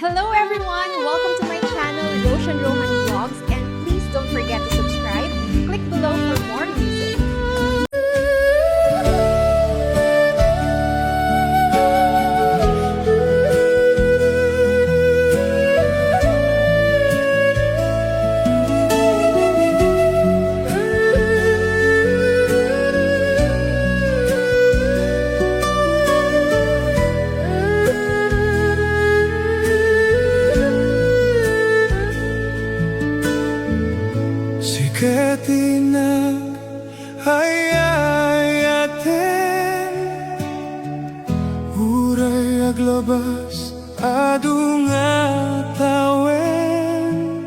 Hello everyone! Welcome to my channel, Roshan Rohan Vlogs, and please don't forget to subscribe. Click below for more music. Siketi naghayayaten Uray aglabas adunga tawen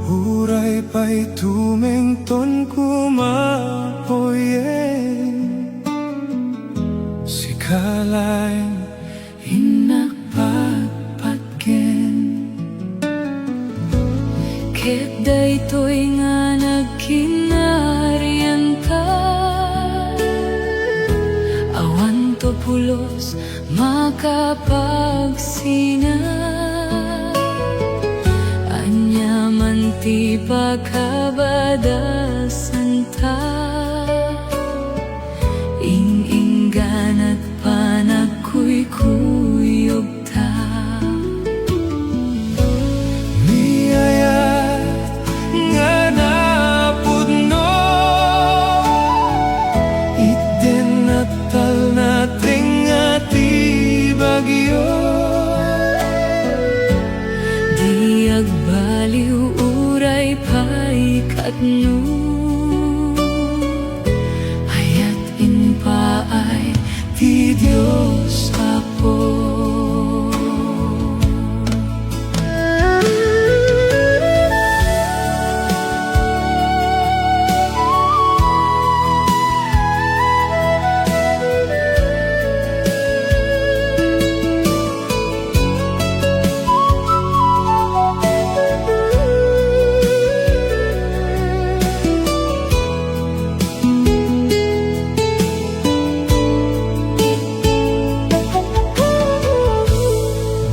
Uray pa'y tumengton kumapoyen Sikalain inakpagpatken Ket daytoy nga nagkinarian ka Awan to pulos makapagsina Anya man ti pagkabadasan ta Ing-inggan at panagkuy-kuyog ta Di agbaliw uray pa'y katno Hayat inpaay ti Diyos Apo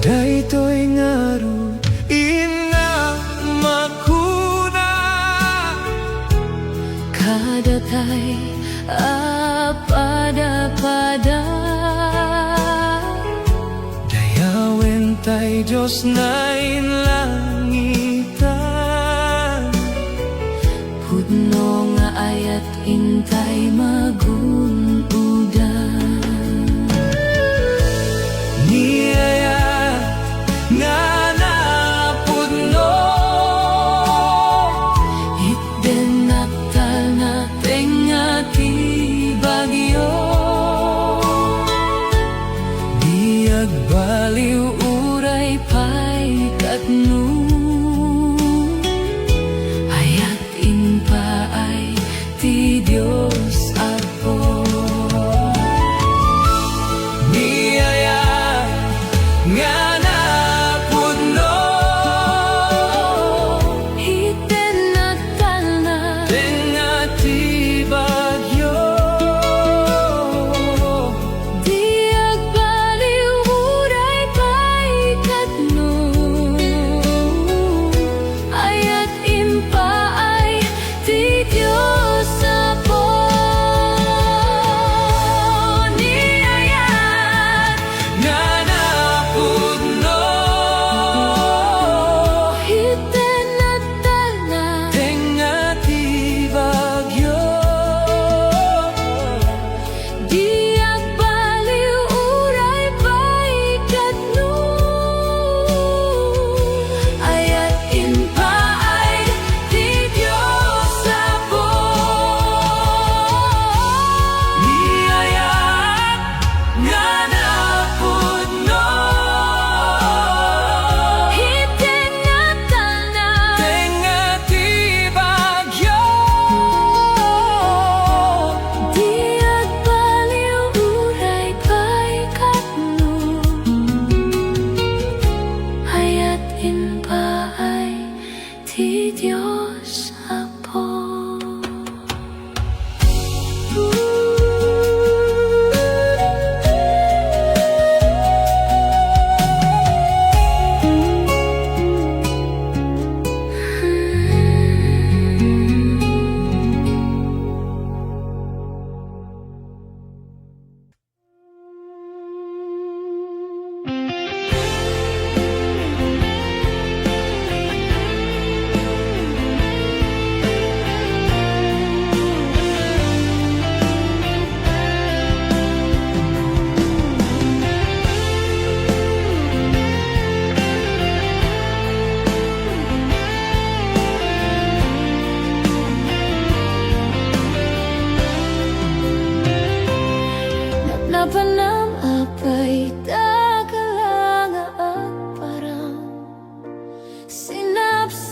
Daytoy ngaru ina makuna Kadatay apada-pada Dayawen tay Diyos na inlangitan Pudno nga ayat intay magunudan Niyaya nga napudno Itten naktal na tenga ti bagyo Di agbaliw Uray pa'y katno Ayat inpaay ti Diyos Apo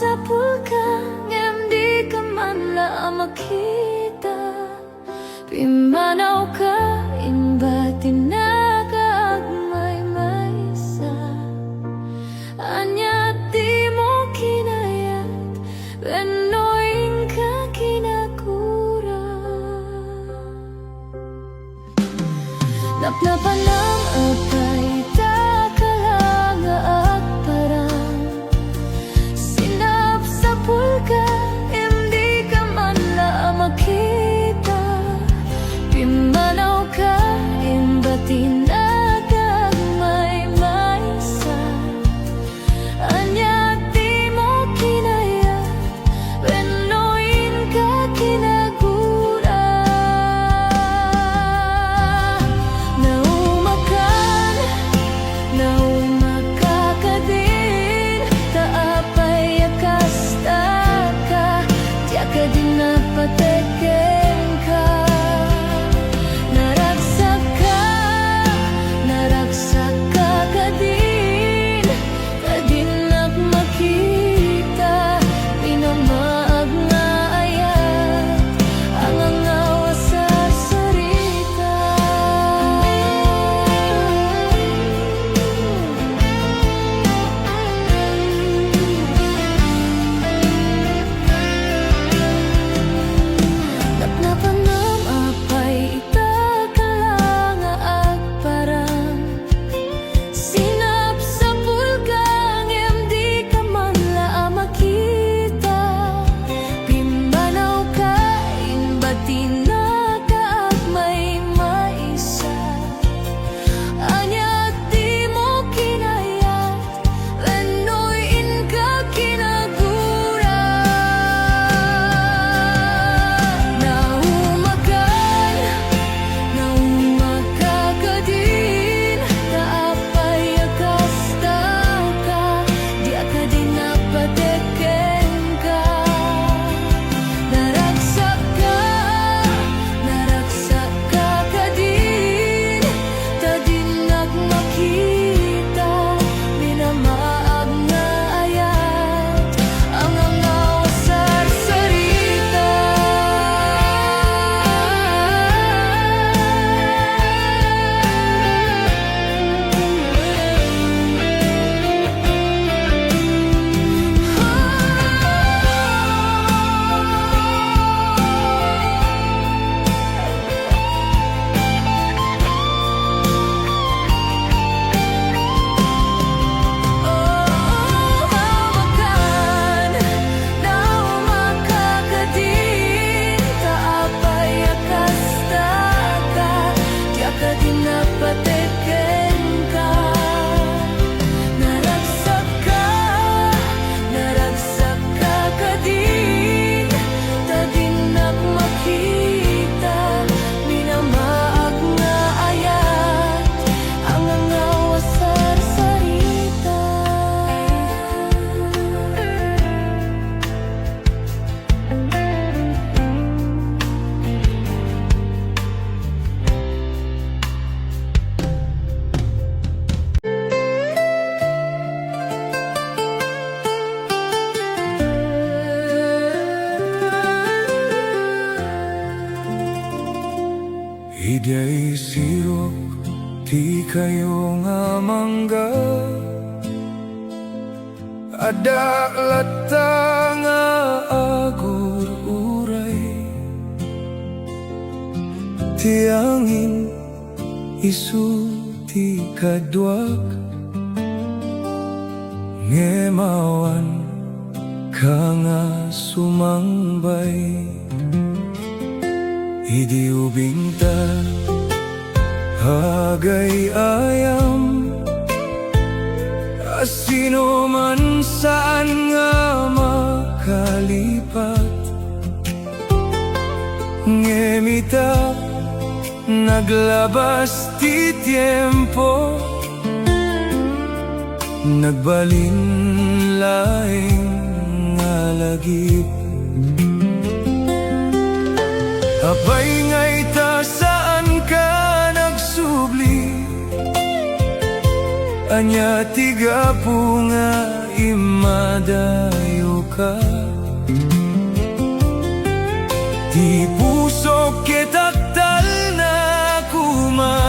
sa pulkang di ka man la makita. Pimanaw ka, imba tinagagmay maysa. Anya di mo kinayat, benoing ka kinakura. Napnapan ng apay, takalanga at parang sinap sa pulka, hindi ka man la makita. Pimanaw ka, imba tinagagmay maysa. Anya di mo kinayat, benoin ka kinagura. Naumakan, naumakakadin, taapay akasta ka, tiyak ka din napateken ka. Naragsak ka kadin, kadinak makita, pinamaag nga ayat, ang angawa sa sarita. Napnapan ng apay, itakalanga at parang sinap sa pulkang di ka man la makita. Pimbanaw ka, imba tinagagmay maisa. Anya di mo kinayat, benoin ka kinagura. Naumakan, naumakakadin, taapay akasta ka, di ka din napateken ka. Naragsak ka kadin, tadinak makita, minamaag nga ayat, ang angaw sa sarita. Naumakan, naumakakadin, taapay akasta ka, tiyak ka din napateken ka. Naragsak ka kadin, tadinak makita, minamaag nga ayat, ang angawa sa sarita. Iday sirok, ti kayo nga mangga. Ada lata nga agur uray, tiangin isu ti kadwak, ngemawan ka nga sumangbay. Idi ubing ta, hagay ayam, asino man saan nga makalipat. Ngemita, naglabas ti tiempo, nagbalin laing nga lagip. Apay nga'y ta saan ka nagsubli, anya tiga po nga imadayo ka. Di puso kitaktal na kuma,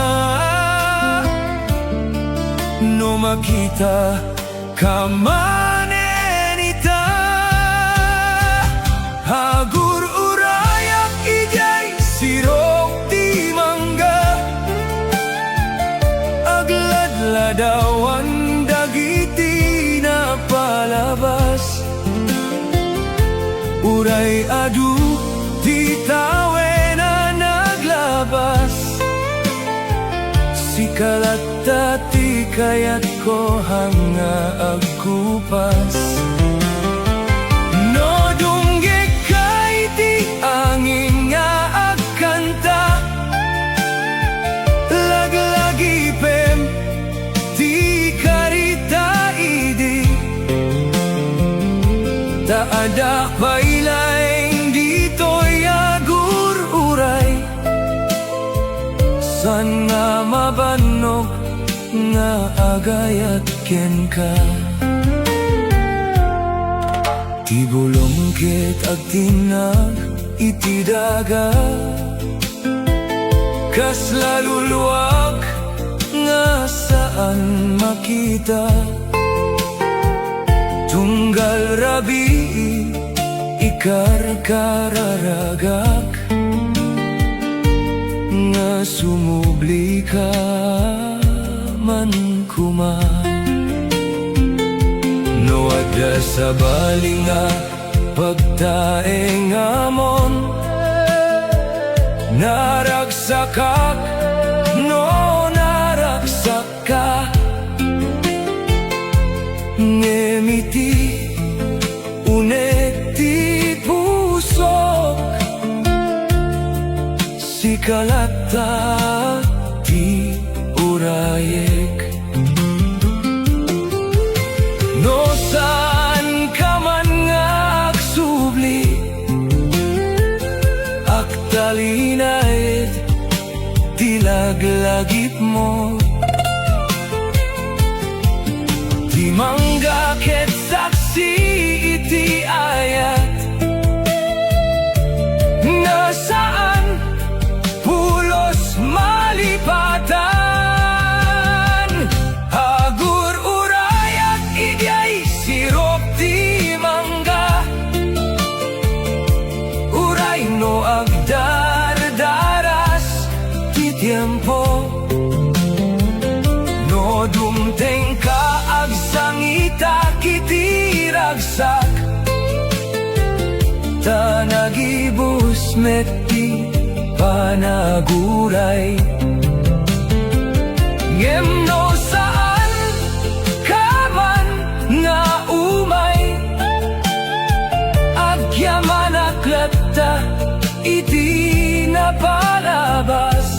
no makita ka manenita. Hagur urayak ijay sirok di mangga, agladladawan dagiti na palabas. Uray adu di tawe na naglabas, sikalat tati kayat ko hanga agkupas. No dunggik kay di angin nga agkanta, laglagi pem di karita idi. Taada bailaing dito'y agur uray, san nga mabanog nga agayat ken ka. Tibulong ket agtinag itidaga, kas laluluwag nga saan makita. Tunggal rabi ikar kararagak, nga sumubli ka man kuman. No adda sa balinga pagtaeng amon, naragsakak no naragsaka. Ngemiti unet di pusok, sikalata di urayek. No saan ka man nga agsubli, aktalinaid tilaglagip mo. Di mangga ket saksi iti ayat, nasaan pulos malipatan. Hagur urayak igay sirop di mangga, uray no agdardaras di tiempo. No dumteng ka agsangita kiti ragsak, tanagibus meti panaguray. Ngem no saan ka man nga umay, agyaman aklata iti napalabas.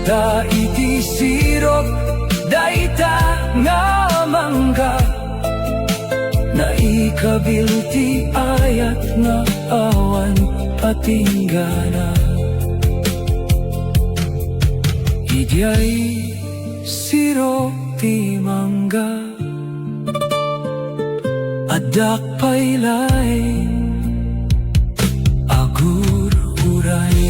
Ta iti sirok daita nga mangga, naikabilti ayat nga awan patinggana. Idyay sirok ti mangga, adak pailain agur uray.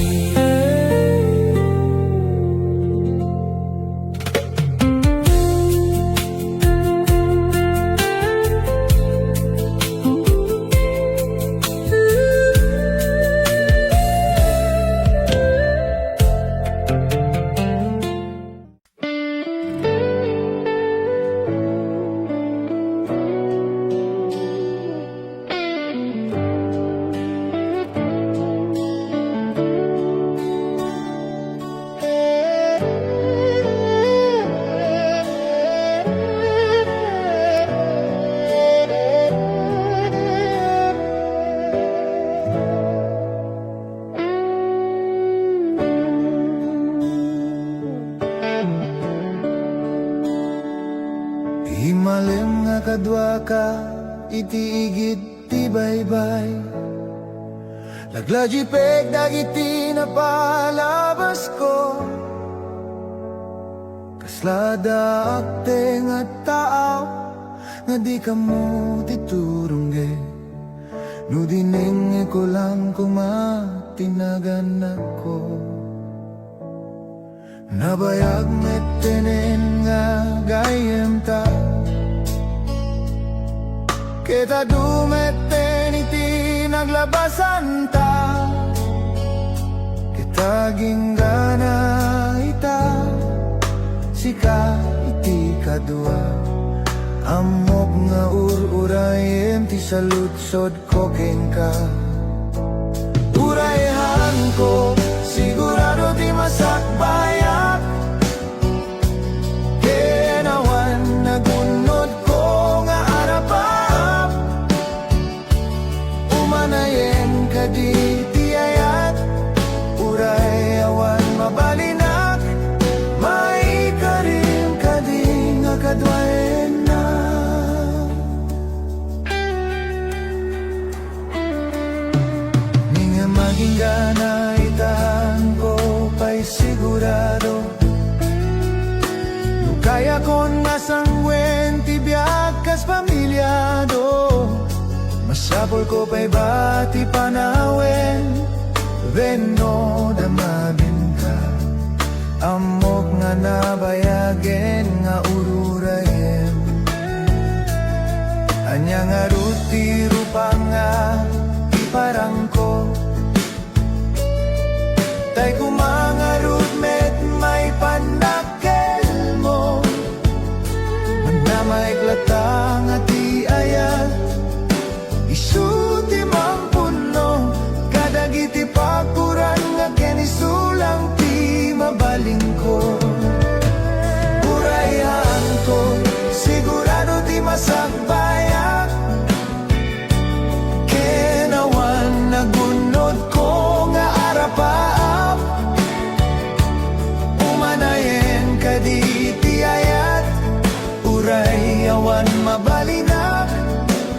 Himalem nga kadwa ka, iti igid ti baybay. Laglajipeg dagiti napalabas ko, kaslada akte nga tao, nga di ka mo titurungge. No dinenge ko lang kumatinagan ako. Nabayag metenen nga gayem ta. Kita dumeten iti naglabasan ta. Kita ginggana ita. Sika iti kadua. Amok nga urayem ti salutsod ko ka. Urayahan ko, sigurado di masakbayak. Kenawan nagunod ko nga arapap. Umanayen ka di tiyayat. Urayawan mabalinak. May karim ka di nga kadwaen na. Ninga maging gana itahan ko pa'y sigurado. No kaya kon masangwen tibiyag kas pamilyado. Masapol ko pa'y bati panawen. Veno damabin ka. Amok nga nabayagen nga ururayem. Anya nga ruti rupa nga iparang ko. Tay kumangarut met may panakkel mo. Manamay klatang at iayat. Isuti mang puno. Kadagiti pagkuran nga kenisulang ti mabaling ko. Urayan ko, sigurado ti masakbayak. Kenawan nagunod ko nga arapaap. Umanayen ka di tiyayat. Urayawan mabalinak.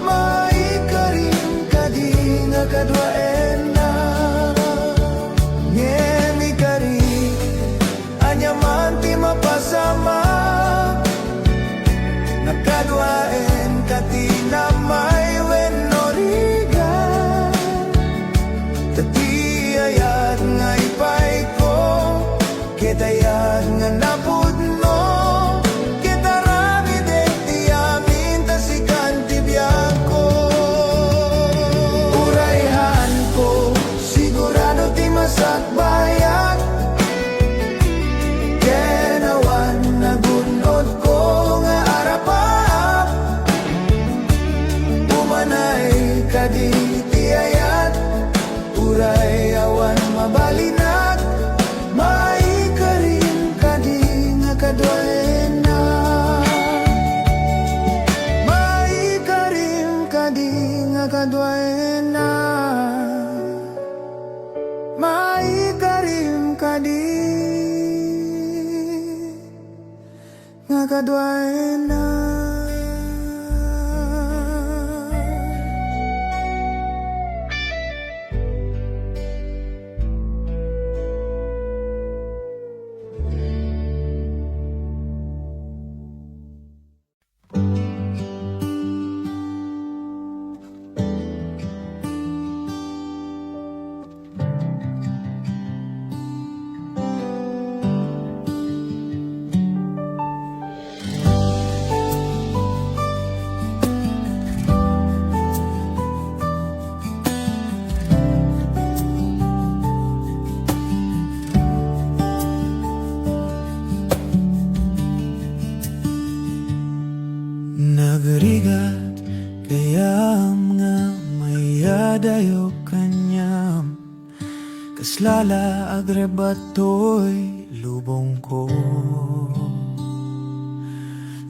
Maikarin ka di nga kadwaen na. Ngemi ka rin, anyaman ti mapasama. Nakadwaen ka ti na may wenoriga. Tatiyayat nga ipay ko, kitayat nga napudno. Kitarami de ti amin tasikan ti biyag ko. Urayhan ko, sigurado ti masakbayak. Kenawan nagunod ko nga arapap. Umanay ka di tiyayat. Urayawan mabalinak. Maikarin ka di nga kadwaen na. Maikarin ka di nga kadwaen na. Maikarim ka di nga kadwaen na. Nagrigat kayam nga mayadayo kanyam. Kaslala agrebatoy lubong ko.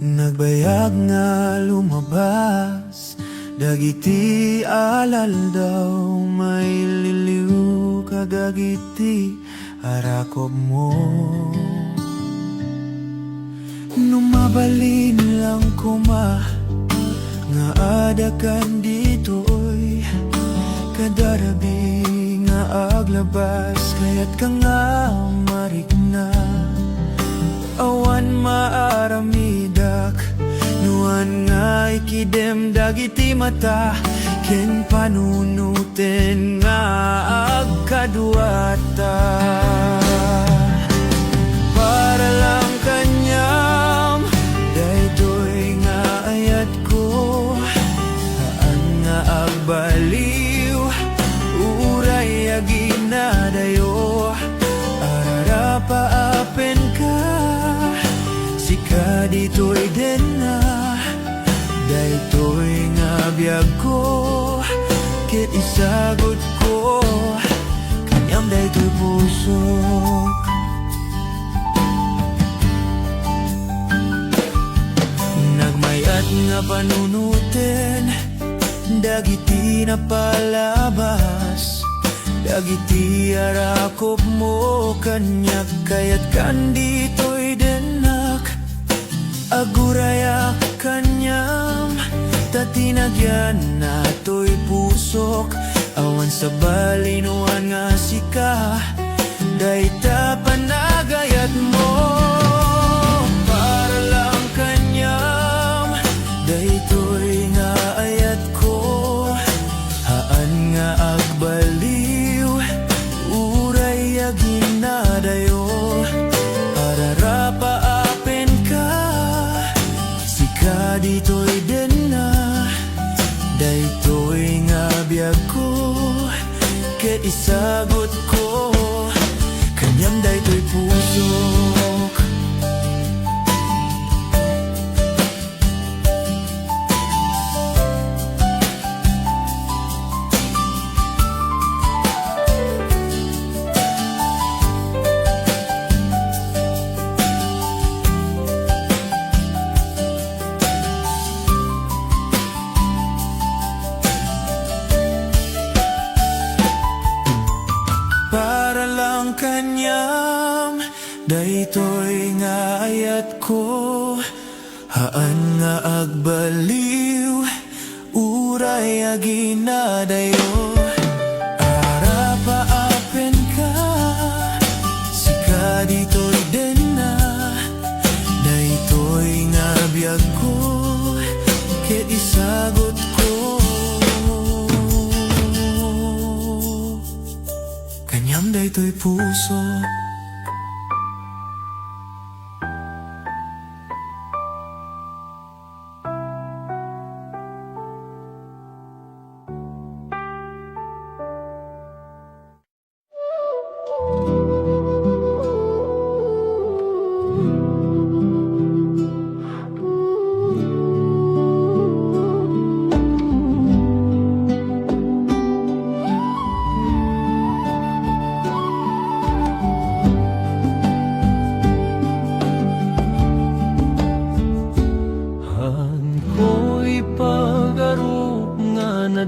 Nagbayag nga lumabas. Dagiti alal daw may liliw. Kagagiti arakob mo. Numabalin lang kuma nga adakan ditoy. Kadarabi nga aglabas kayat ka nga marikna. Awan maaramidak nuan nga may kidem dagiti mata ken panunuten nga agkaduata. Para lang kanyam daytoy nga ayat ko, haan nga agbaliw uray aginadayo. Arara paapen ka sika ditoy den na daytoy nga biyag ko ket isagot ko kanyam daytoy pusok. Nagmayat nga panunuten dagiti na palabas, dagiti arakop mo kanyak kayat kanditoy denak aguraya kanyam tatinagyan natoy pusok awan sa balinuan nga sika dayta panagayat mo. Para lang kanyam daytoy nga ayat ko, haan nga agbaliw uray aginadayo. Arara paapen ka sika ditoy den na daytoy nga biyag ko ket isagot ko kanyam daytoy pusok. Para lang kanyam daytoy nga ayat ko, haan nga agbaliw uray aginadayo. Ara paapen ka sika ditoy den na daytoy nga biyag ko ket isagot ko kanyam daytoy puso.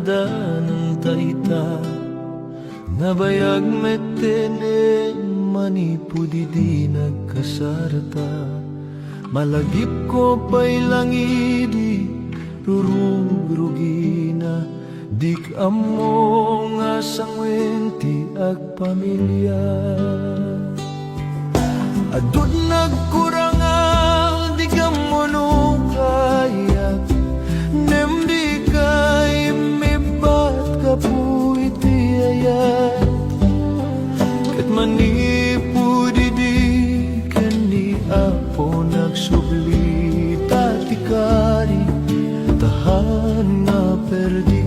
Ng taita nabayag metene manipudidi nagkasarata malagip ko pa'y langidi rurugrugina dik amo nga sangwenti agpamilya adud nagkurangal di kamo no kaya nemdi kay mibat kapuiti ayat ket manipudidi kani apo nagsubli tatikari tahan nga perdi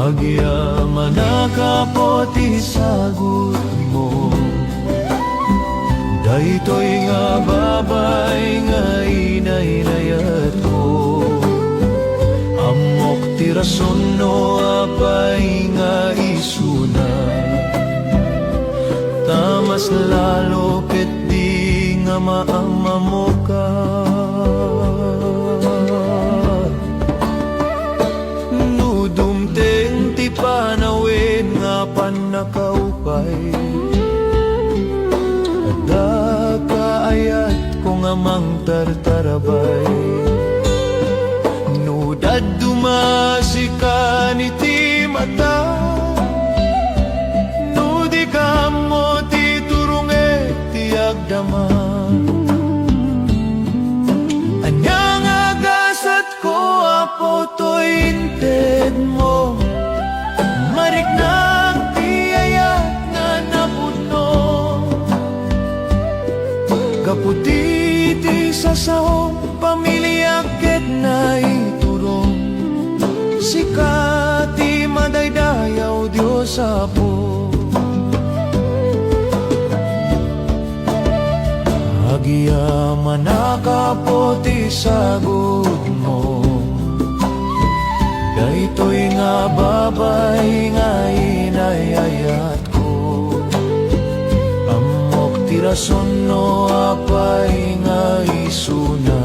agya manakapoti sagot mo daytoy nga babay nga inaylayat ko amok ti rason no apay nga isuna tamas lalo ket di nga maamamo ka nudumteng ti panawin nga panakaupay kaayat ko nga mang tartarabay nudad dumasika ni ti mata nudi ka mo ti turunget ti agdama kaputi ti sasahong pamilya ket na iturong sikati madaydayaw Diyos Apo Agia manakapo ti sagot mo Daytoy nga babay nga inayayat ko Amok ti rason no apay nga isuna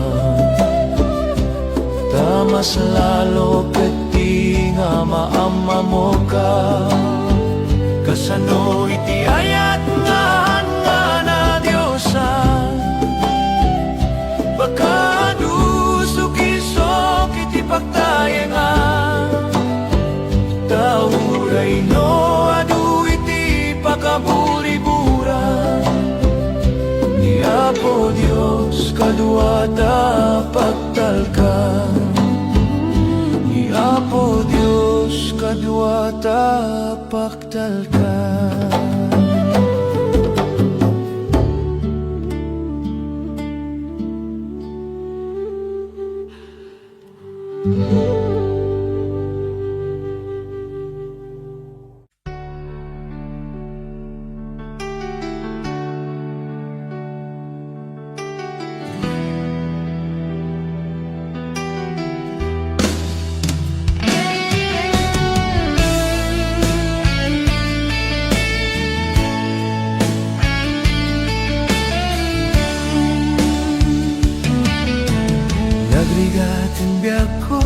Tamas lalo ket ti nga maama mo ka Kasano iti ayat nga na Diyosan Baka dusok-isok iti pagtayengan Tauray no adu iti pakaburi-buran Ni Apo Dios kaduata pagtalkan Ni Apo Dios kaduata pagtalkan Nagrigatin biyak ko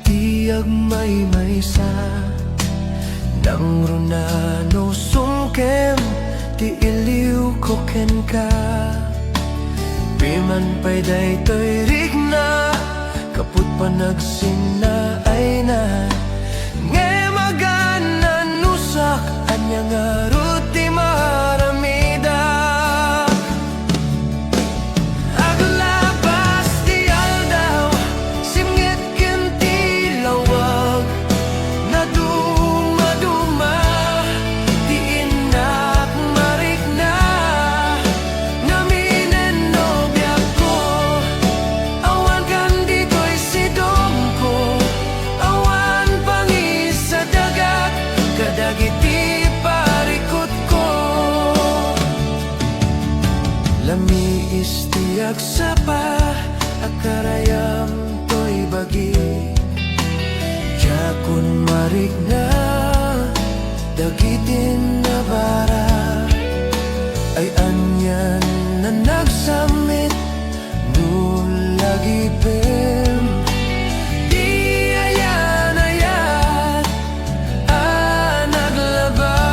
Tiyag may sa Nang runano sungkem Ti iliw ko ken ka Piman pa'y daytoy rigna Kaput pa nagsina ay na Nge magana nusak Anya nga ruti maramida Lami istiyag sapa akarayam to'y bagi Jakun marik na dagitin na bara Ay anyan na nagsamit nulagi pem Di ayan-ayan naglabas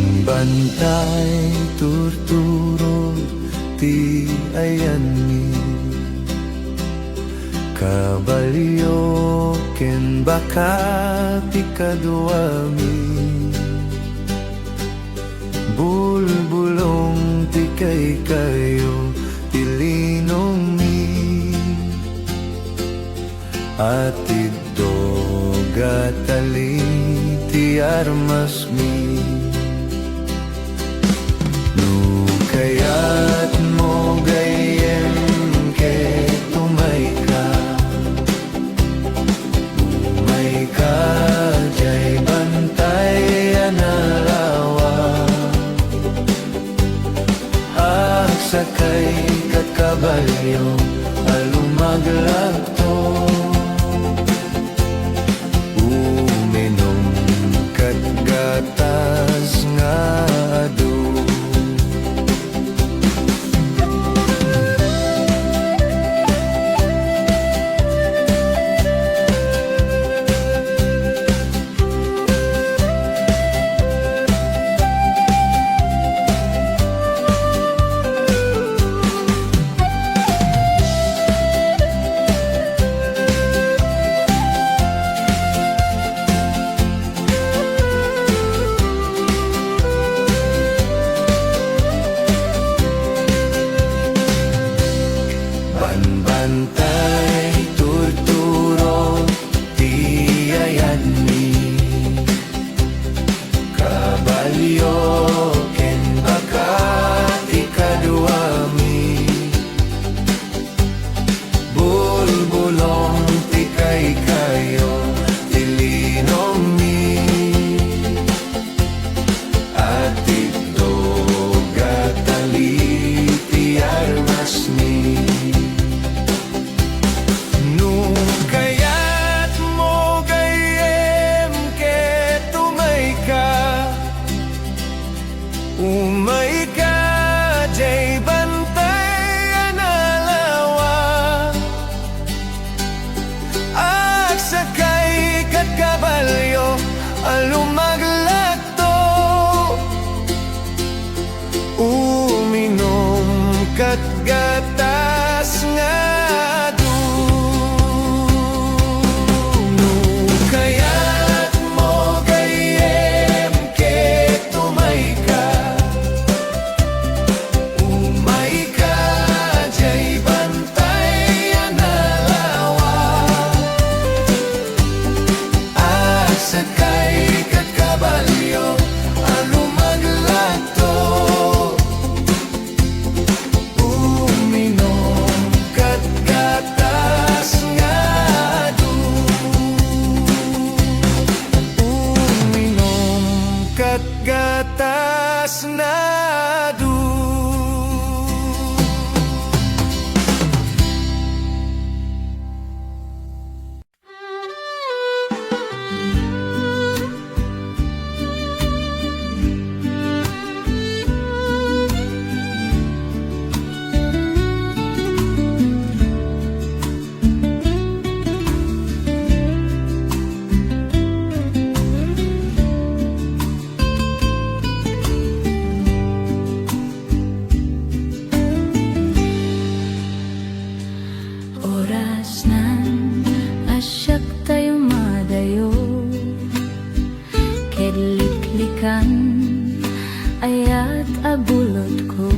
Banbantay turturo ti ayanmi Kabalyo ken baka ti kaduami Bulbulong ti kay kayo ti linong mi At gatali ti armas mi No kaya't mo gayem ke tumay ka Umay ka jay bantay anarawa Agsakay kat kabalyo alumaglagto gatas nga adu Banbantay turturo ti ayanmi Kabalyo ken baka ti kaduami Bulbulong ti kay kayo ti linong mi At ito gatali ti armas mi Umay ka, jay bantay analawa Agsakay kat kabalyo alumaglagto Uminom kat gatas nga adu No kaya't mo gayem ke tumay ka Sakay kat kabalyo alumaglagto Uminom kat gatas nga adu Uminom kat gatas na adu Oras nan asyak tayo madayo Kedliklikan ayat abulot ko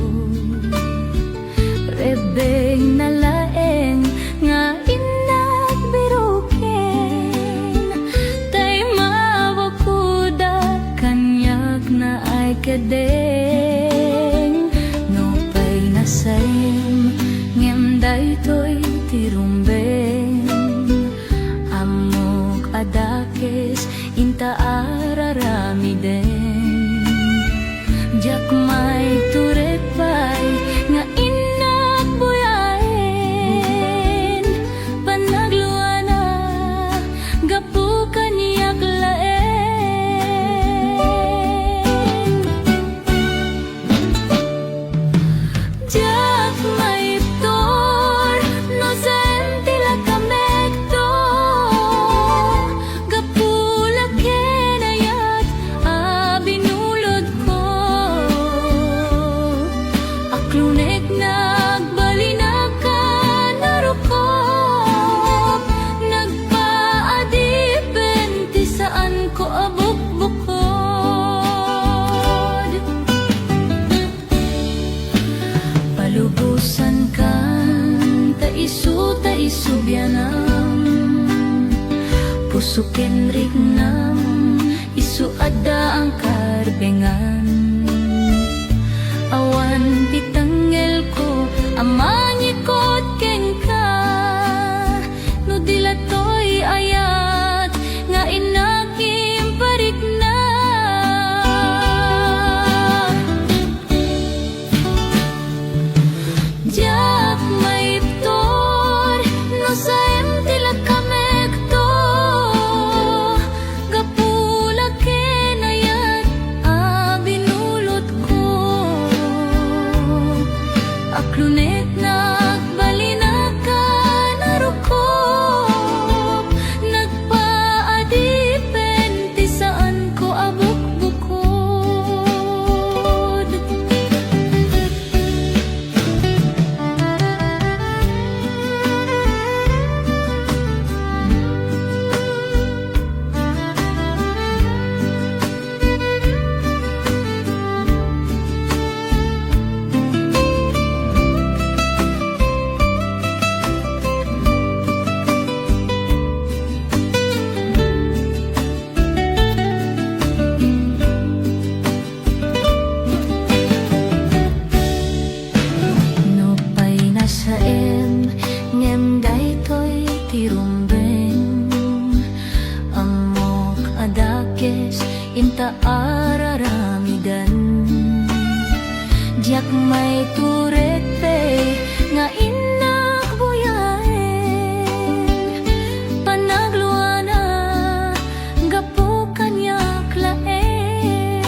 Rebeng nalaeng nga inak birukin Tay mawakuda kanyak na ay kadeng No pay nasayem ngem daytoy tirumbeng Amok adakes inta araramiden Jak may suken rignam isu ada ang karbengan awan pitangel ko amanyikot ken ka no dilatoy ayat nga inakim parigna jak maiptor no sa emtila kamekto gapula ken ayat binulot ko aklunet nagbalinaka narukop nagpaadipen ti saan ko abuk-bukod no pay nasa ngem daytoy tirumbeng amok adakes inta araramidan diak may turete nga inak buyaen panagluana gapo kanyak laeng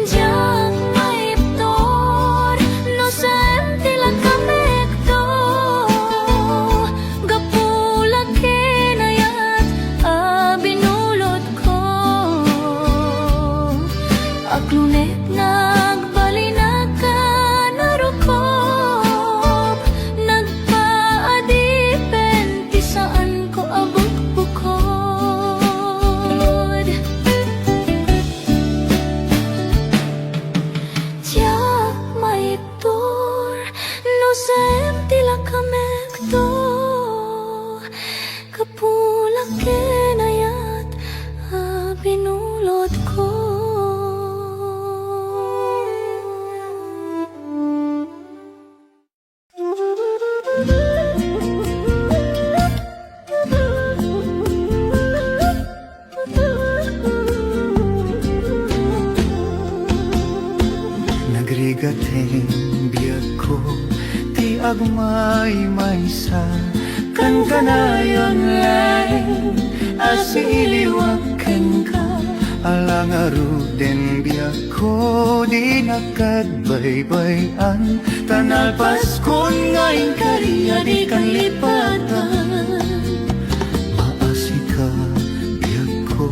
diak maiptor no sa emtila kamekto gapula ken ayat binulot ko aklunet nagbalinaka narukop nagpaadipen ti saan ko abuk-bukod tiyak maiptor no sa emtila kamekto kapula ken ayat binulot ko Nagrigateng biyag ko ti agmay maysa kan kanayon laeng asiliwag ken ka alang aruden biyag ko di nakadbaybayan tanal paskon ngayon kariya di kan lipatan maasika biyag ko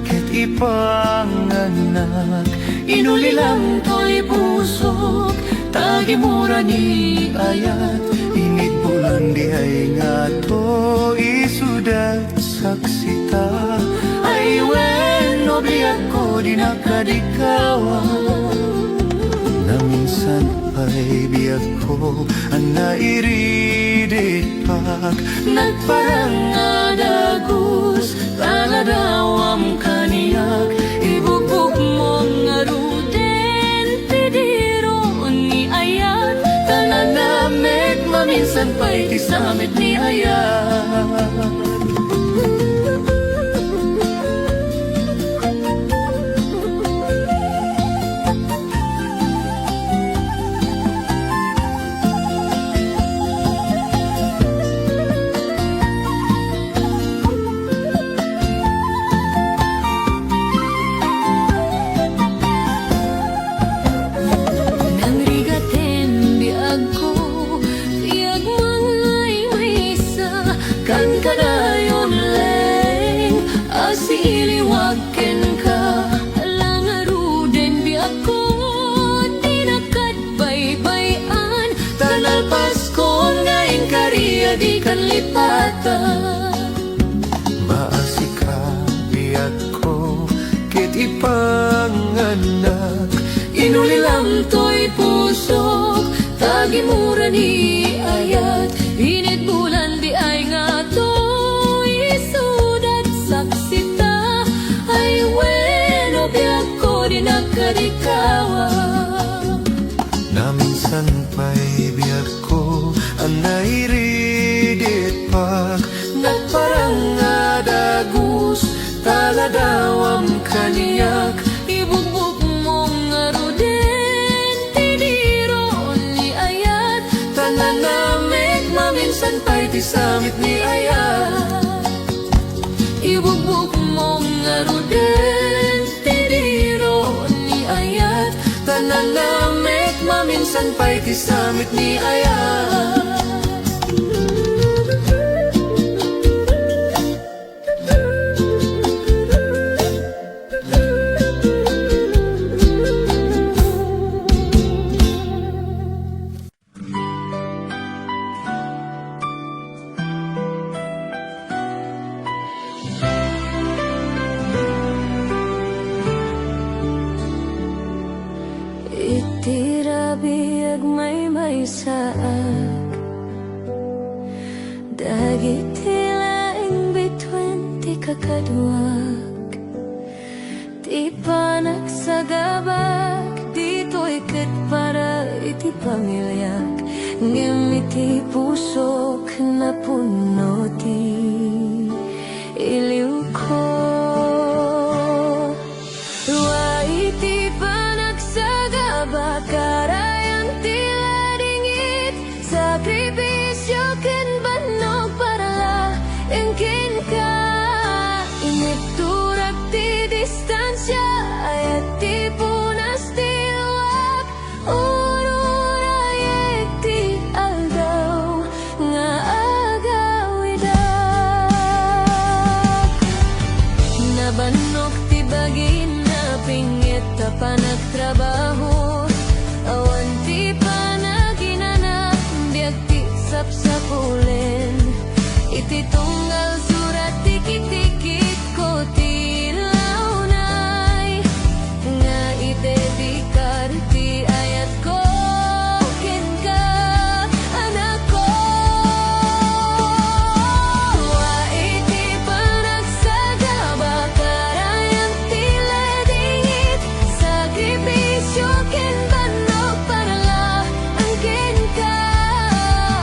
ket ipanganak inulilang to'y pusok tagimura ni ayat init bulan di ay nga to isudat saksita ay wen nobli ako di nakadikawa na minsan ay biyag ko ang nairidit pag nagparangadagus taladawam kaniyak ibugbog mo nga ruden pidiro ni ayat tananamet maminsan pa'y tisamit ni ayat di kan lipatan maasika biyag ko ket ipanganak inulilang to'y pusok tagimura ni ayat kadikawa. Naminsan pa'y biyag ko anay ridit pa Nagparang nga dagus taladawam kaniyak. Ibugbog mo nga ruden tiniro ni ayat. Tananamit maminsan pa'y tisamit ni ayat. Ibugbog mo nga ruden tiniro ni ayat. Tananamit maminsan pa'y tisamit ni ayat. Itirabiag may saak dagit tilaing bituin ti kakadwak. Ti panak sa gabak dito ikat para iti pamilyak. Ngimiti pusok na puno ti iliw ko. Iti panak sa gabakarayan tila dingit. Sakripisyo ken banog para la engkin ka. Initurak ti distansya ayat ti punas ti wak. Ururayek ti aldaw nga agawidak. Nabanok ti bagin pingit ta pa nagtrabaho. Awan ti pa naginanap biag ti sapsapulin. Iti tunggal surat tikit-tikit ko ti launay. Nga idedikar ti ayat ko ken ka anak ko. Wa iti panagsagabakarayan ti sakripisyo ken banog para la angkin ka.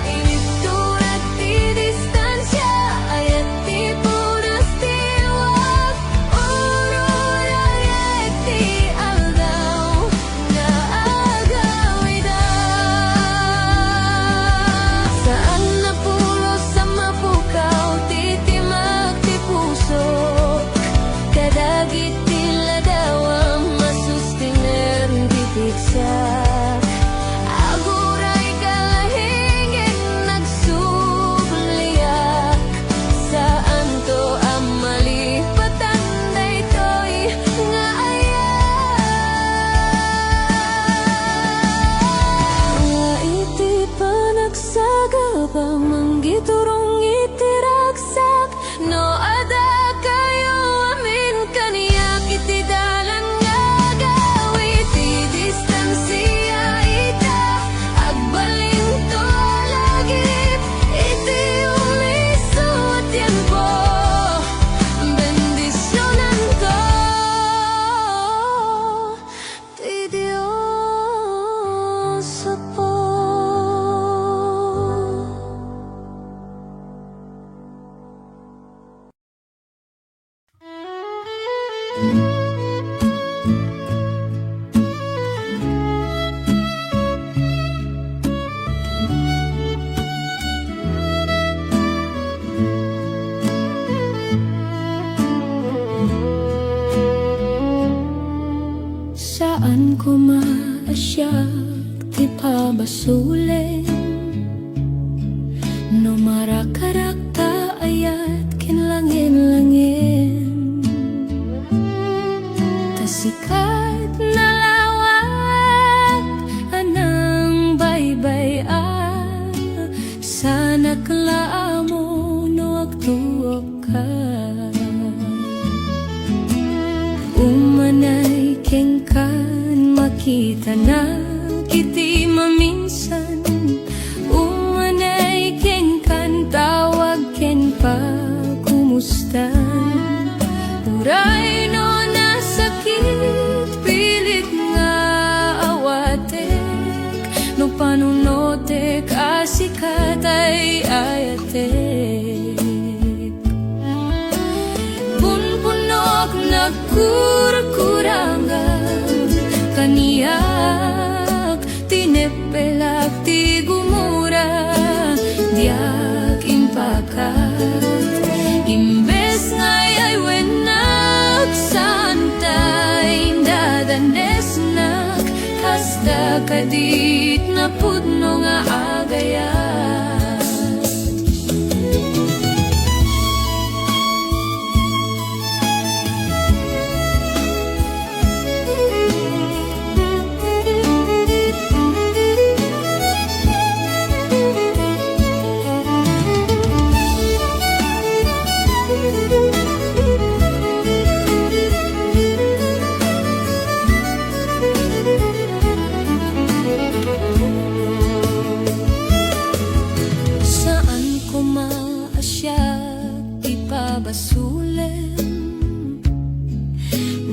Initurak ti distansya ayat ti punas ti wak. Ururayek ti aldaw nga agawidak. Saan napulos sa mapukaw titimag ti puso. Kadagit tila dawam masustiner titiksak. Aguray kalahingin nagsubliak. Saan to ang malipatan daytoy nga ayat. Nga iti panagsagaba manggiturong iti ragsak. No ada kayo amin kaniyak iti dalan nga gawi. Ti distansiya ita agbalin to lagip. Iti umiso at tiempo bendisyonan ko ti Diyos Apo. Saan ko maasyak ti pabasulin. No marakarak ta ayat kinlangin-langin. Tasikat na lawak anang baybay sana klaamo no agtuok ka. Umanay kengkan makita na kiti maminsan. Umanay kengkan tawag ken pa kumustan. Uray no nasakit pilit kasikat ay ayatek. Punpunok nagkurkurangan kaniyak tinepelak ti gumura diak impakat imbes ngay ay wenak santay dadanesnak kasta kadit na pudno nga agayat.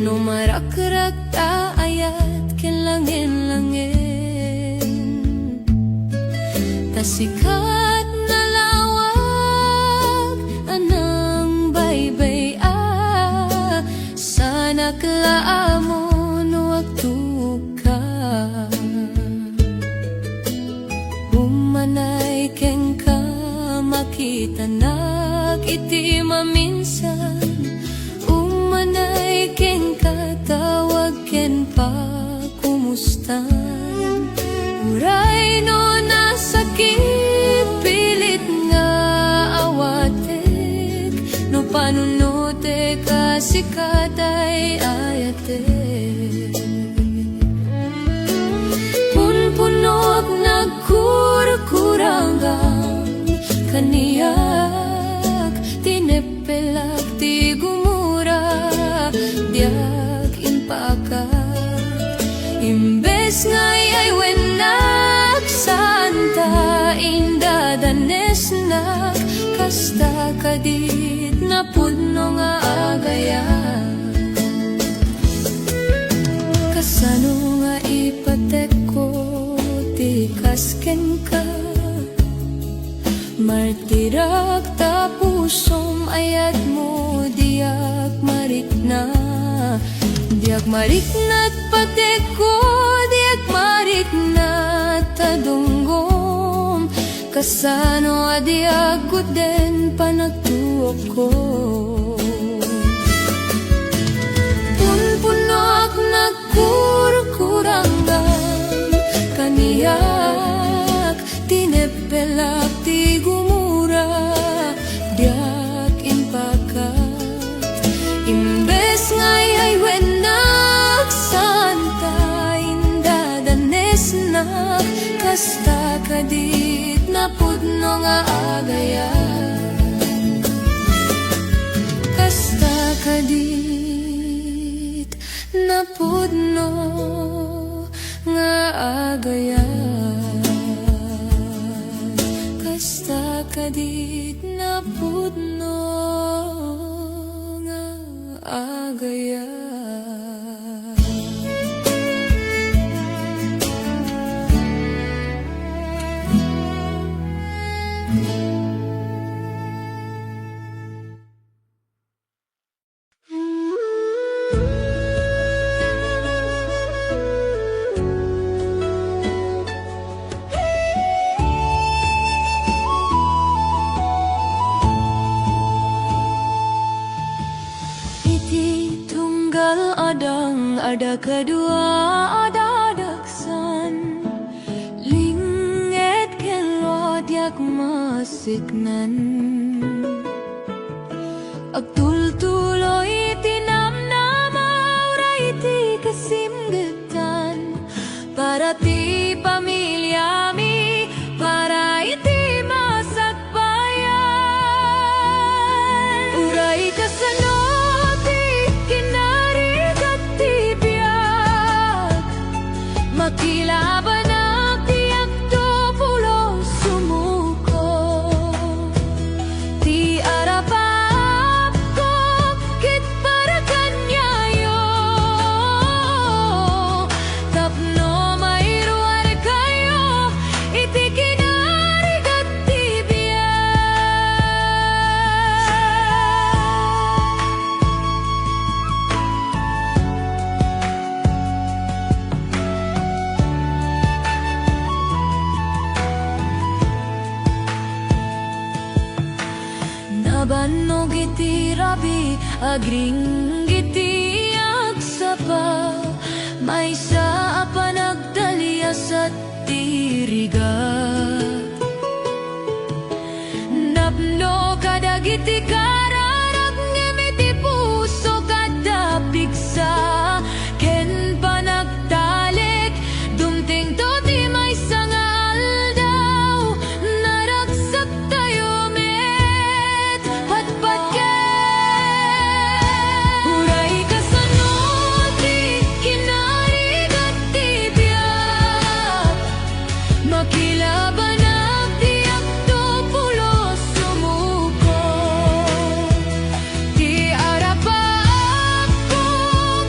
No marakrak ta ayat kilangin-langin tasikat na lawag anang baybay sana klaamon wag tuka umanay keng ka makita iti maminsan umanay ken katawag ken pa kumustan uray no nasakit pilit nga awatek no panunote kasikat ay ayatek. Punpunog nagkurkurangan kaniyak tinepelak ti gumura diak impakat imbes ngay ay wenak santa indadanesnak kasta kadit na pudno nga agayat. Kasano nga ipatek ko ti kasken ka martirak ta pusom ayat mo diak marikna patek ko diak marikna tadunggom kasano adiak kuden panagtuok ko. Punpunok nagkurkurangan kaniyak tinepelak ti gumura diak impakat imbes ngay ay wenak santa indadanesnak kasta kadit na pudno nga agayat. Kasta kadit na pudno nga agayat. Kasta kadit na pudno nga agayat. Ada kedua ada daksan linget kelot yak masiknan agtul tuloy tinamnama uray ti kasimgetan para ti pamilya mi para iti masakbayan uray kasano makilaban ang tiyak to pulo sumuko ti arapap ko agring gitiyak sapa may sa panagdalya sa tirigat napno kadagiti kararag ngimiti puso kada pigsa ken panagtalik dumting to di may sangal daw naragsak tayo met patpat ken uray kasanuti kinarigat ti biyak makilaban ang tiyak to pulos sumuko ti arapap ko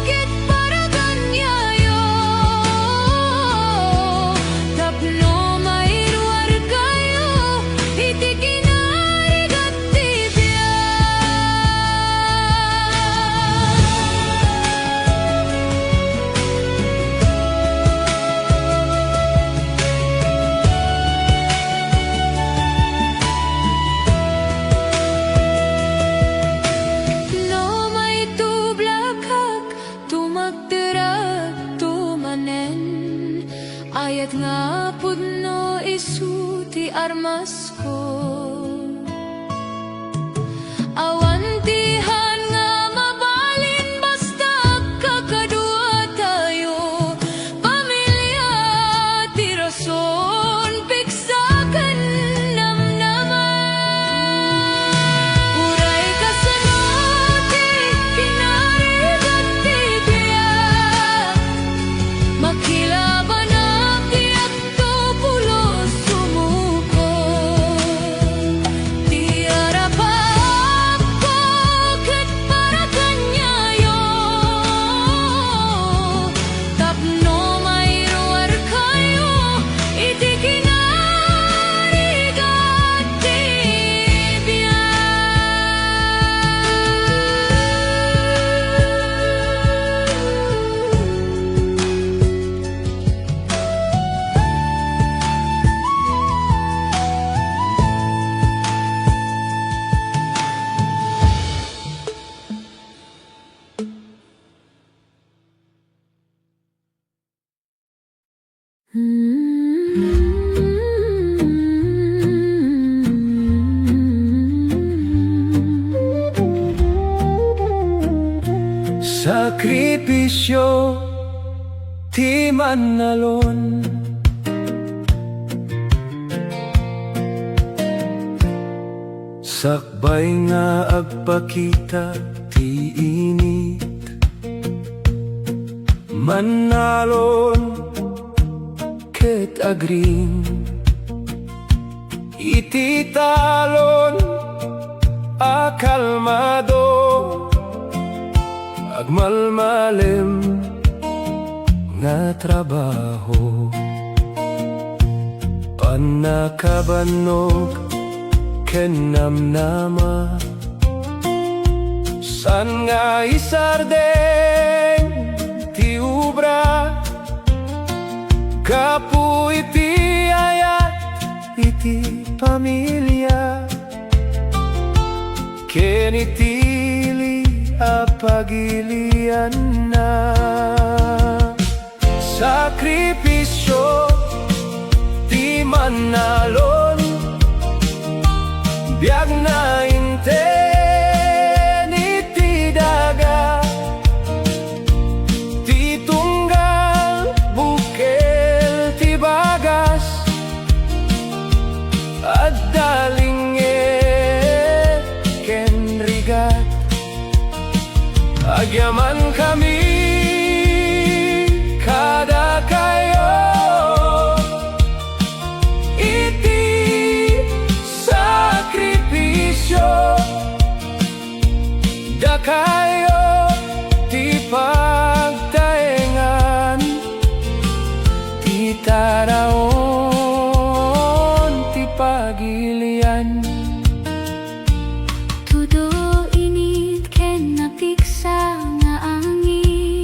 kit para ganyayo tapno mairuar kayo iti kinarigat ti no may tublakak tumagtirag tumanen ayat nga pudno isu ti armas ko awantihan nga mabalin basta kakadua tayo pamilya ti rason piksakan namnaman uray kasanuti kinarigat ti biyak makilaban ang tiyak to pulos sumuko ti arapap ko ket para kanyayo tapno mairuar kayo iti kinarigat ti Sakripisyo ti manalon sakbay nga agpakita ti init manalon ket agring iti talon akalmado agmalmalem nga trabaho panakabanog ken namnama san nga isardeng ti ubra kapu iti ayat iti pamilya ken itili apagilian na sakripisyo ti manalon biag na inten iti daga ti tunggal bukel ti bagas at dalinget ken rigat agyaman kami kada kayo iti sakripisyo da kayo ti pagtaengan ti taraon ti pagilian Tudo init ken napiksa nga angin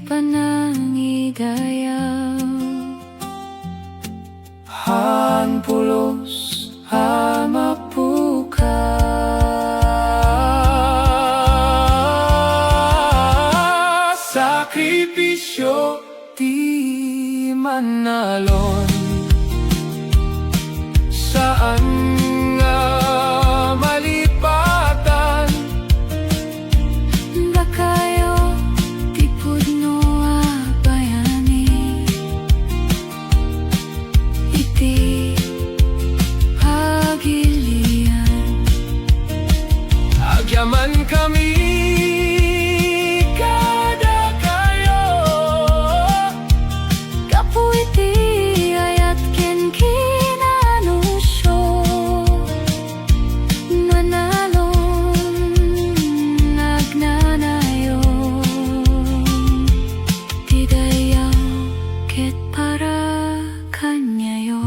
panangigayaw. Han pulos hamapuka sakripisyo di manalon saan nga malipatan Bakayo tipod no bayani iti pagilian agyaman kami kada kayo kapu iti ayat ken kinanusyo manalon nagnanayo tidayaw ket para kanyayo.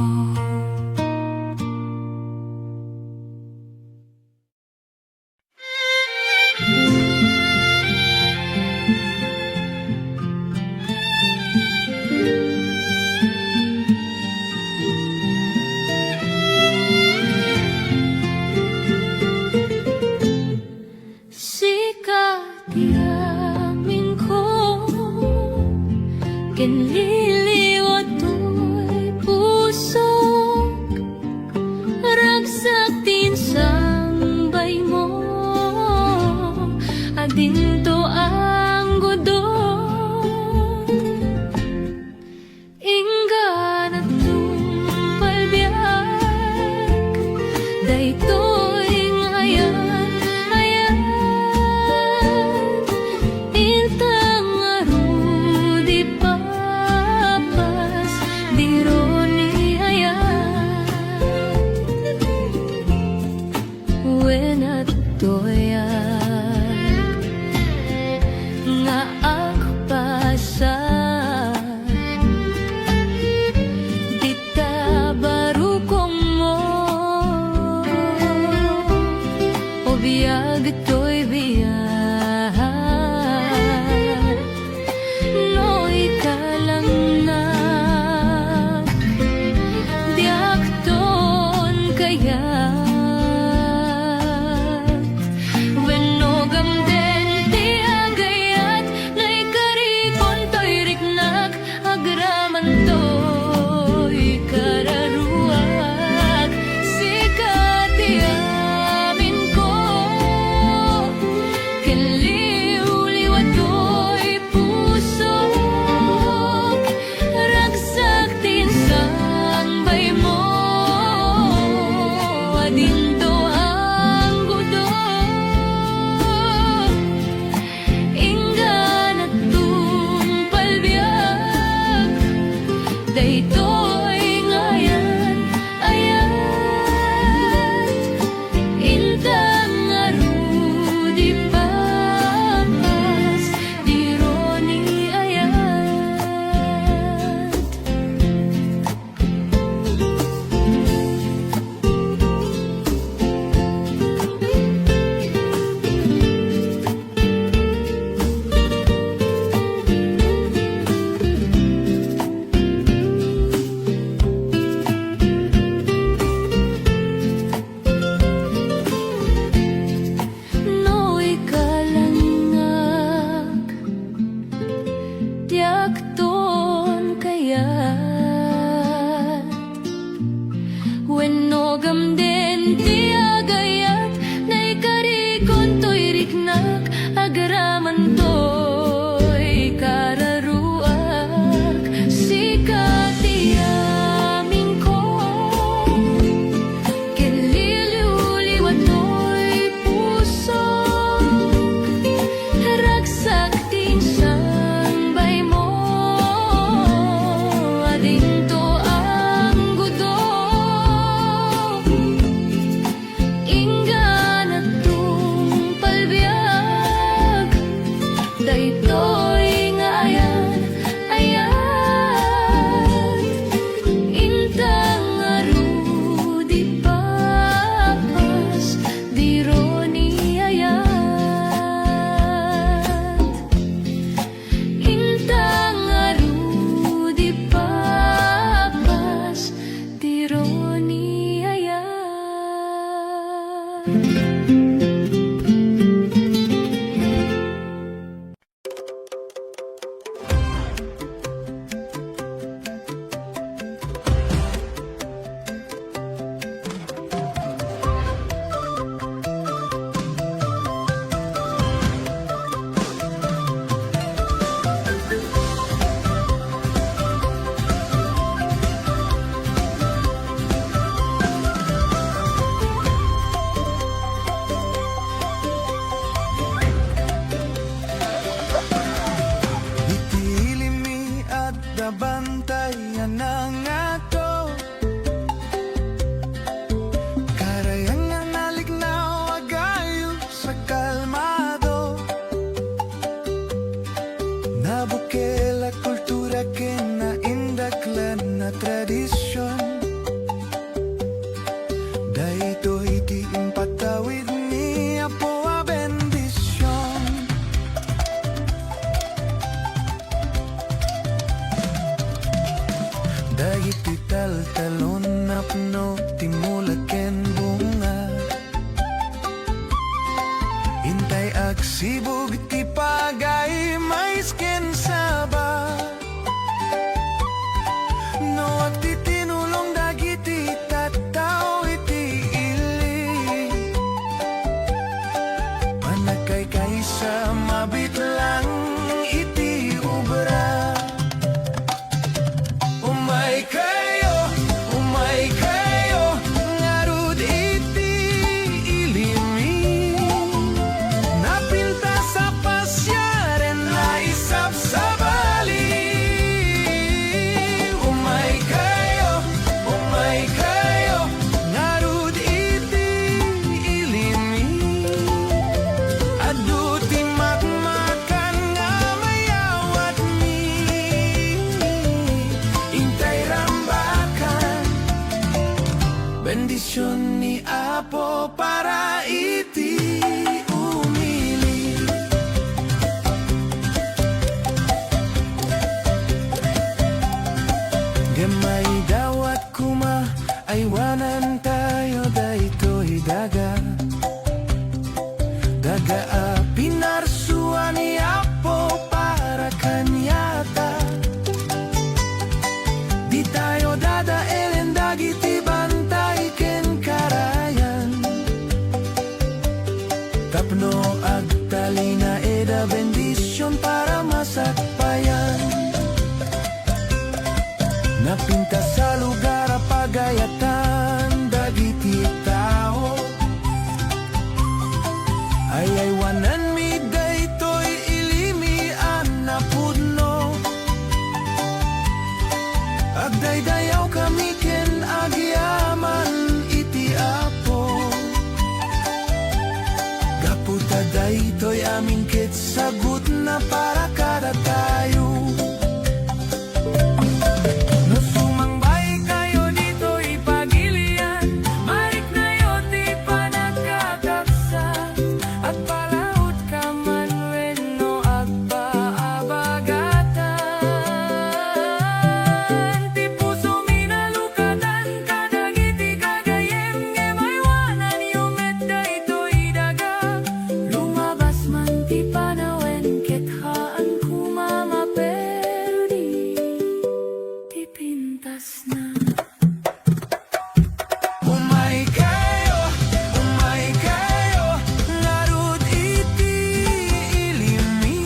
Sikat yamin ko kinliliwat to'y puso ragsak din sambay mo adinto ang gudon inggan at tumpalbiyak daytoy ngayan ayan intang arudi papas dironi ayan when at doyan nga agpasan dita barukong mo o biyag to'y biyag no ikalang na diak ton kaya wenogam den ti agayat na ikarikon to'y riknak agraman to'y kararuak sikat yamin ko kinliwliwat to'y puso ragsak din sambay mo adinto ang gudon inggan at tumpalbiyak daytoy ngayan ayan intang arudi papas dironi ayan no ikalangak diak ton kayat wenogam den ti agayat na ikarikon to'y riknak agaraman to'y kararuak sikat yamin ko kinliliwliwat to'y puso ragsak din sambay mo adinto ang gudon inggan at tumpalbiyak daytoy nga ayan ayan intang arudi papas dironi ayan intang Nga bukela kultura ken na indaklan na tradisyon. Daytoy di impatawid ni Apo a bendisyon. Dagiti taltalon napno timulak ken bunga. Intay agsibog ti pagay mais ken saba. No at ti tinulong dagiti tattao iti ili. Panagkay kaysa mabit lang iti ubra. Umay kayo, ngarud iti ilimi. Napinta sa pasyaren na isap sa bali. Umay kayo, ngarud iti ilimi. Adu ti makmakan nga mayawat mi. Intay rambakan, bendisyon ni Apo para iti umili. Gamay dawat kuma, aywanan tayo daytoy daga. Daga a pinarsuan ni Apo para kanyata. Di tayo dadaelen dagiti bantay ken karayan. Tapno agtalina eda bendisyon para masakpayan. Napinta sa lugar a pagayatan dagiti tao. Ayaywanan mi daytoy ilimi an napudno. Agdaydayaw kami ken agyaman iti Apo. Gaputa daytoy amin ket sagut na para kada tayo. No sumangbay kayo dito ipagilian, marik na yun di pa nagkakaksa. At palaut ka man wenno agpaabagatan. Ti puso minalukatan kadagiti kagayem ngemaywanan yumet daytoy daga. Lumabas man ti panawen ket haan kumamaperdi. Ti pintas na. Umay kayo, ngarud iti ilimi.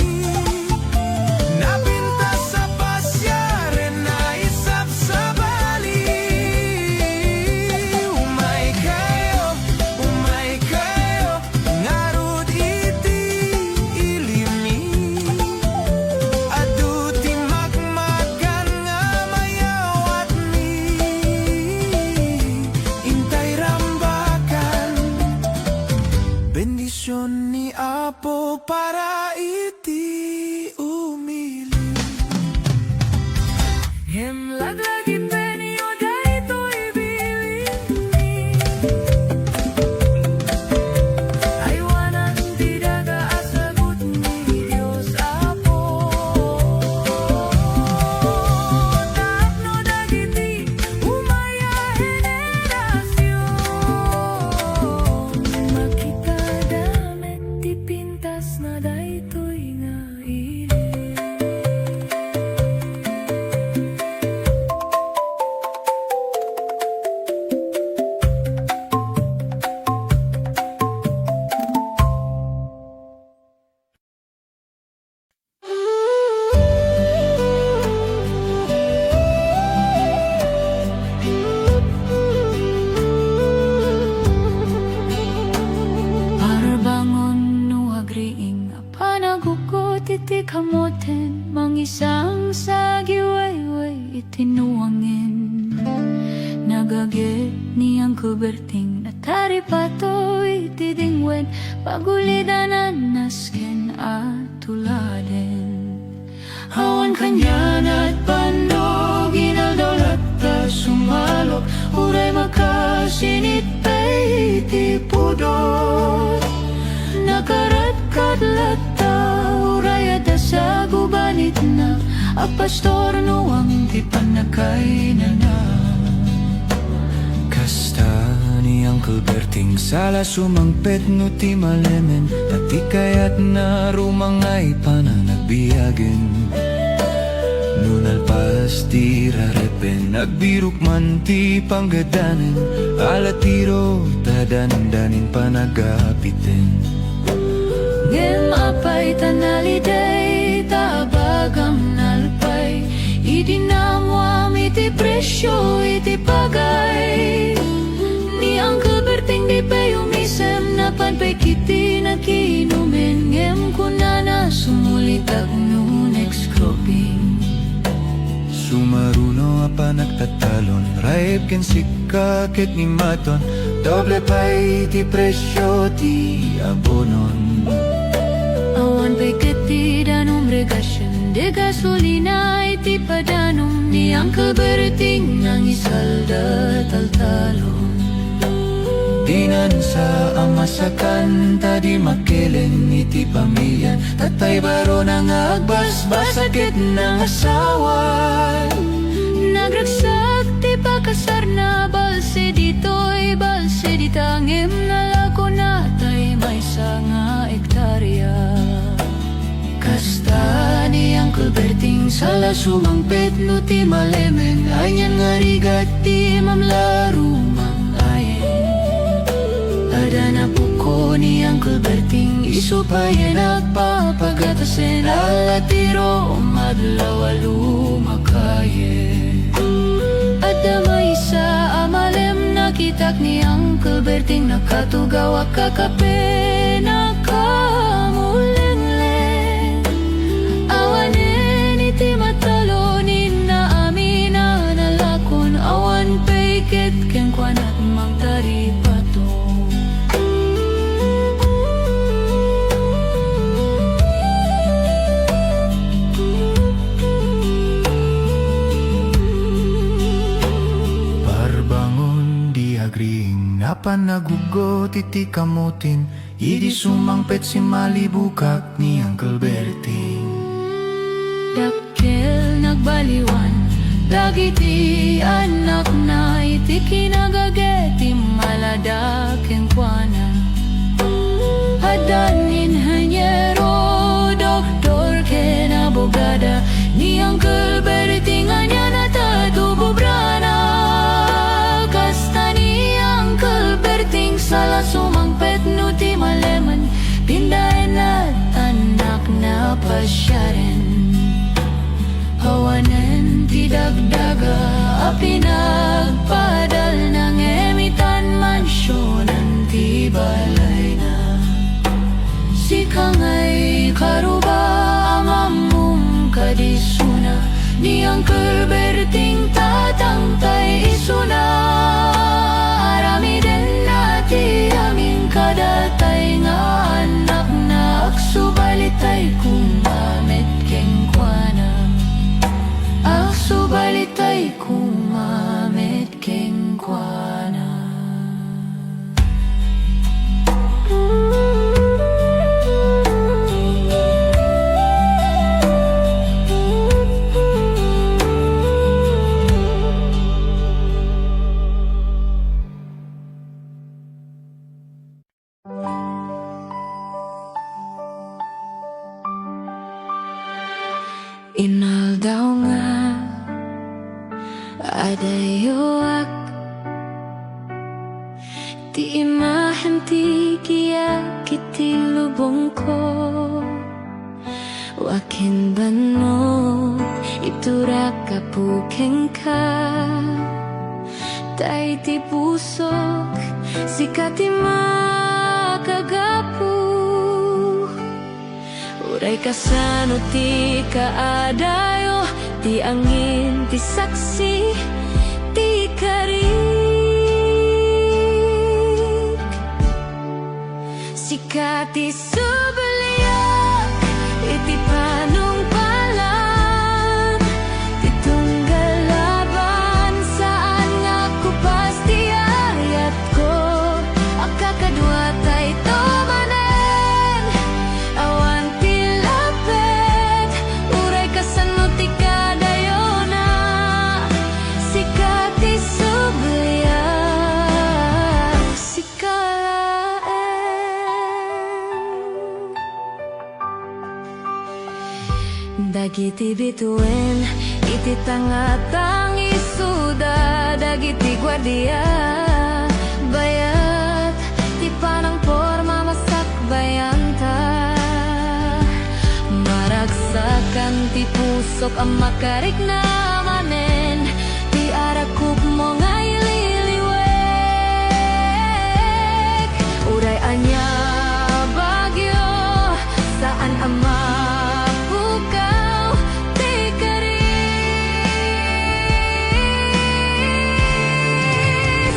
Napintas sa pasyaren na isap sa bali. Umay kayo, ngarud iti ilimi. Adu ti makmakan nga mayawat mi. Intay rambakan, bendisyon ni Apo para iti umili. Himlaglagi penyo daytoy bilin. Aywanan ti daga asagot ni Dios Apo. Tapno dagiti umaya henerasyon. Makita damet ti pintas na daytoy nga ili. Parbangon no agriing apanagugot iti kamoten. Mangisang sagiwayway itinuangin. Nagagit niyang kuberting nataripato iti dingwen. Pagulidanan nasken at tuladen. kanyan at panog inaldol at sumalok uray makasinit ay tipudot nakaratkat lata uray at sa gubanit na a pastor nuang ti panakay na Kasta ni Uncle Berting sala sumangpet no ti malemen tati kayat na rumangay pananagbiyagen nunalpas ti rarepen nagbirok man ti panggadanen alatiro tadandanin panagapiten ngem apay tanaliday tabagam nalpay idinamwam iti presyo iti pagay ni Uncle Berting di pay umisem na panpay kiti nakinumen ngem kunana sumulitag no next cropping Sumaruno apa nagtatalon Raib ken sikakit ni maton Doble pay ti presyo ti abonon awan pay kiti danum regasyon de gasolina iti padanum ni Uncle Berting nang isalda taltalon Dinan sa amasakan tadi makilen iti pamilya Tatay baro nang agbasbasakit ng asawan nagragsak ti pakasar na balse dito'y balse ditangim nalako na tay may nga ektarya Kasta ni Uncle Berting sala sumangpet no ti malemen Anyan nga rigat ti mamlaro na puko ni Uncle Berting isupayan at papagatasin alatiro madlaw lumakaye at damay sa amalem nakitak ni Uncle Berting nakatugaw kakape nakamulengleng awanen iti matalonin na amin na nalakon awan paiket ken kwanat mangtari pato Napanagugot iti kamutin Idi sumangpet si malibukak ni Uncle Berting dakkel nagbaliwan dagiti anak na iti kinagageti maladaken kuana adanin hanyero doktor ken abogada ni Uncle Berting anya na tatububrana kasta ni Uncle Berting sala sumangpet no ti maleman pindahin at anak na pasyaren hawanen ti dagdaga a pinagpadal ng emitan mansyonan ti balay na si kangay karuba amamum kadisuna ni Uncle Berting tatangtay isuna arami din nati aming kadatay nga anak na aksubalitay kumamit keng kuana aksubalitay kumamit keng kuana inaldaw nga adayoak ti imahem ti kiyak iti lubong ko wakin banmo iturak kapukeng ka tay ti pusok sikati makagapu uray kasano ti kaadayo ti angin ti saksi ti karik sikati subaliyak iti panong palan Kiti bituin, iti tangatang isuda, dagiti guardia. Bayat, ti panang porma masak bayanta. Maragsakan ti pusok ang makarik na manen, ti arakuk mo ngay liliwek. Uray anya bagyo, saan ang mapukaw, ti karis.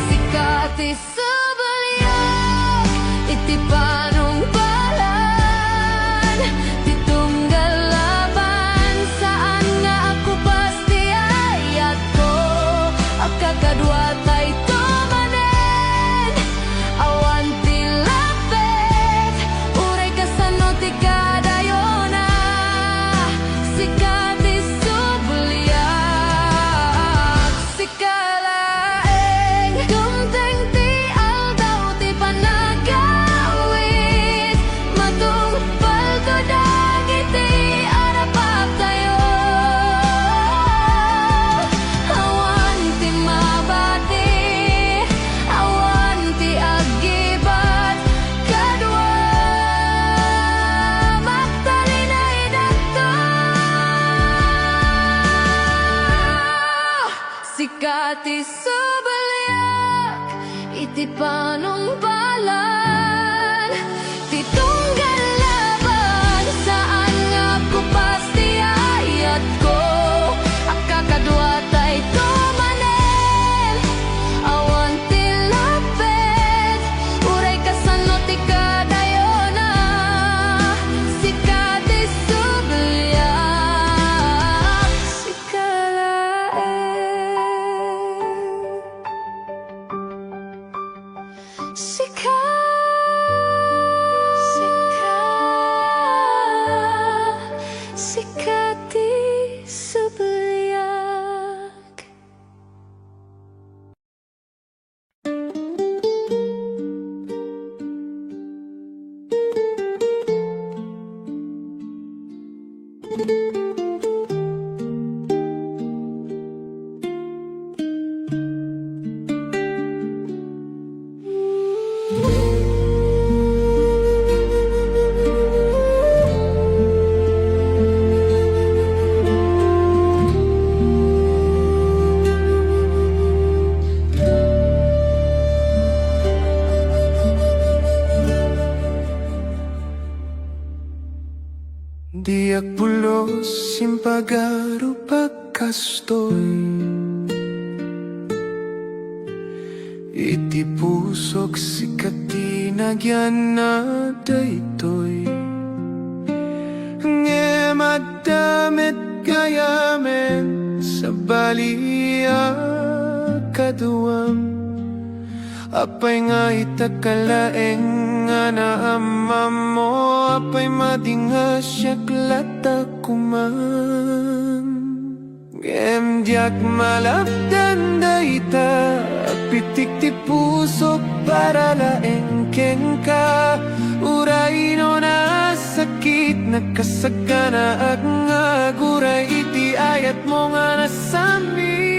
Sikati subalyak, iti panong balan, ti tunggal laban, saan nga ako pasti ayat ko. Akakadwa tay tumanen, awan ti lapet, uray kasano ti kadayona. Sikati subalyak, sikalaeng, dumteng ti aldaw ti panagawit, matungpal ko dagiti arapap tayo. Awan ti mabati, awan ti agibat, kadwa magtalinay dakto. Sikati subalyak, iti panong balan, ti tunggal laban, saan nga ko pasti ayat ko. Akakadwa tay tumanen, awan ti lapet, uray kasano ti kadayona. Sikati subalyak, sikalaeng. Sikati subalyak. Di agpulos simpagaro pagkastoy, iti pusok sikati nagyan na daytoy. Nge madamit gayamen sa balia kaduam, apay nga itakalaeng nga naama mo, apay madinga siyak lata kuman. Diak malapdan dayta, pitik ti pusok para laeng keng ka. Uray no na sakit, nagkasagana ag nga guray, iti ayat mo nga nasami.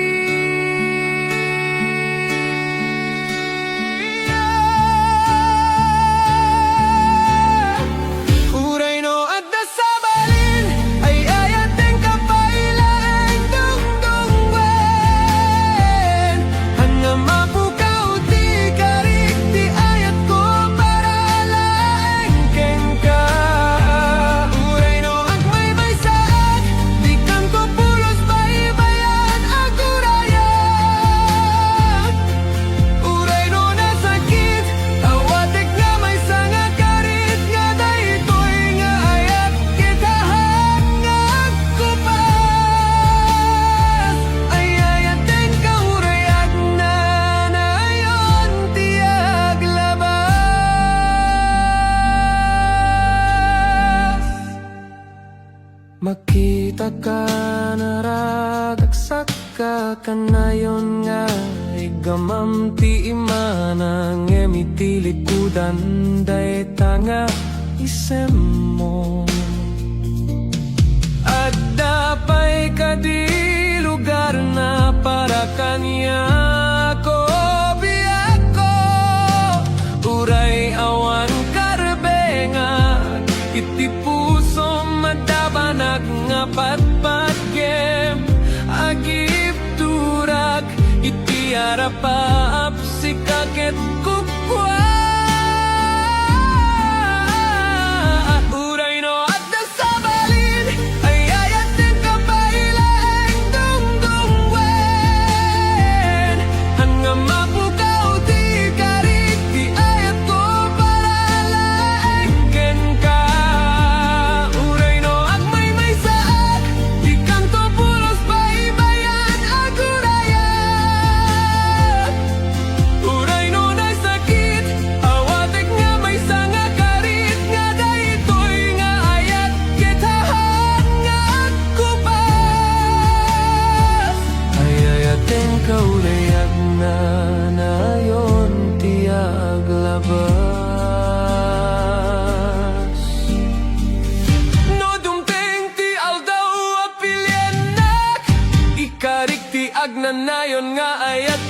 Makita ka naragaksak ka kanayon nga igamam ti imanang emitilikudan day tanga isem mo at Dapay kadi lugar na para kanya ko biyako. Uray awan karbenga, iti puso madabanag nga patpatgem. Agip turak, iti arapaap si kaket kukwa. Uray no at nasabalin, ay ayat ng kapailaeng dungdungwen. Hanggang mapukaw di karit, di ayat ko para laengken ka. Uray no at may saat, di kanto pulos baibayan agurayan. Uray no na sakit, awatek nga may sanga karit, nga daytoy nga ayat kitahan nga agkupas. Ay ayaten ka urayag na nayon tiag labas. No dumteng ti aldaw apilyanak, ikarik ti agnanayon nga ayat